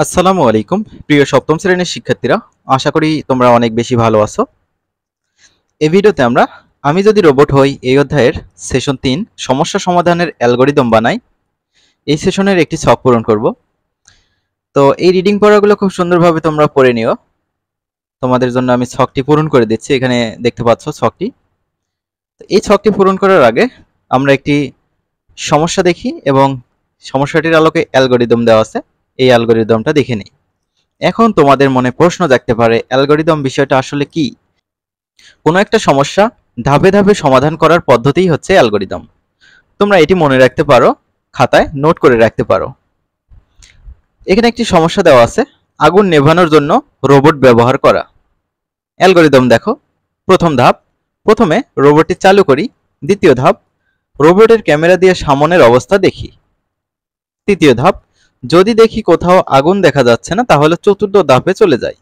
আসসালামু আলাইকুম প্রিয় সপ্তম শ্রেণীর শিক্ষার্থীরা, আশা করি তোমরা অনেক বেশি ভালো আছো। এই ভিডিওতে আমি যদি রোবট হই এই অধ্যায়ের সেশন 3 সমস্যা সমাধানের অ্যালগরিদম বানাই এই সেশনের একটি ছক পূরণ করব। তো এই রিডিং পড়াগুলো খুব সুন্দরভাবে তোমরা পড়ে নিও। তোমাদের জন্য আমি ছকটি পূরণ করে দিচ্ছি, এখানে দেখতে পাচ্ছ ছকটি। এই ছকটি পূরণ করার আগে আমরা একটি সমস্যা দেখি এবং সমস্যাটির আলোকে অ্যালগরিদম দেওয়া আছে, এই অ্যালগরিদমটা দেখে নিই। এখন তোমাদের মনে প্রশ্ন জাগতে পারে, অ্যালগরিদম বিষয়টা আসলে কি? কোনো একটা সমস্যা ধাপে ধাপে সমাধান করার পদ্ধতিই হচ্ছে অ্যালগরিদম। তোমরা এটি মনে রাখতে পারো, খাতায় নোট করে রাখতে পারো। এখানে একটি সমস্যা দেওয়া আছে, আগুন নেভানোর জন্য রোবট ব্যবহার করা। অ্যালগরিদম দেখো, প্রথম ধাপ, প্রথমে রোবটটি চালু করি। দ্বিতীয় ধাপ, রোবটের ক্যামেরা দিয়ে সামনের অবস্থা দেখি। তৃতীয় ধাপ, যদি দেখি কোথাও আগুন দেখা যাচ্ছে না তাহলে চতুর্থ ধাপে চলে যাই।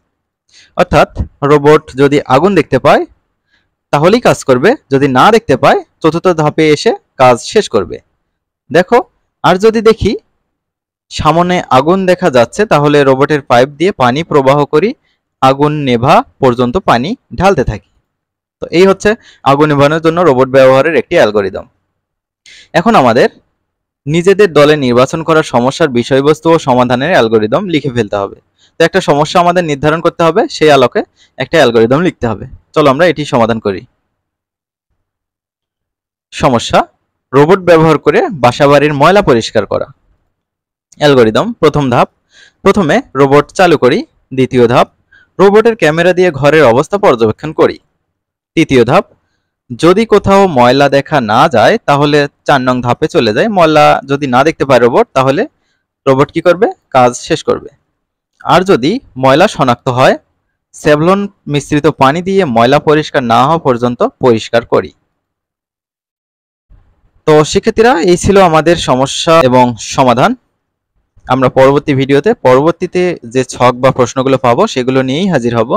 অর্থাৎ রোবট যদি আগুন দেখতে পায় তাহলেই কাজ করবে, যদি না দেখতে পায় চতুর্থ ধাপে এসে কাজ শেষ করবে। দেখো, আর যদি দেখি সামনে আগুন দেখা যাচ্ছে তাহলে রোবটের পাইপ দিয়ে পানি প্রবাহ করি, আগুন নেভা পর্যন্ত পানি ঢালতে থাকি। তো এই হচ্ছে আগুন নেভানোর জন্য রোবট ব্যবহারের একটি অ্যালগরিদম। এখন আমাদের নিজেদের দলে নির্বাচন করা সমস্যার বিষয়বস্তু ও সমাধানের অ্যালগরিদম লিখে ফেলতে হবে। তো একটা সমস্যা আমাদের নির্ধারণ করতে হবে, সেই আলোকে একটা অ্যালগরিদম লিখতে হবে। চলো আমরা এটি সমাধান করি। সমস্যা, রোবট ব্যবহার করে বাসাবাড়ির ময়লা পরিষ্কার করা। অ্যালগরিদম, প্রথম ধাপ, প্রথমে রোবট চালু করি। দ্বিতীয় ধাপ, রোবটের ক্যামেরা দিয়ে ঘরের অবস্থা পর্যবেক্ষণ করি। তৃতীয় ধাপ, যদি কোথাও ময়লা দেখা না যায় তাহলে 4 নং ধাপে চলে যায়। ময়লা যদি না দেখতে পায় রোবট তাহলে রোবট কি করবে? কাজ শেষ করবে। আর যদি ময়লা শনাক্ত হয়, সেভলন মিশ্রিত পানি দিয়ে ময়লা পরিষ্কার না হওয়া পর্যন্ত পরিষ্কার করি। তো শিক্ষার্থীরা, এই ছিল আমাদের সমস্যা এবং সমাধান। আমরা পরবর্তী ভিডিওতে পরবর্তীতে যে ছক বা প্রশ্নগুলো পাবো সেগুলো নিয়েই হাজির হব।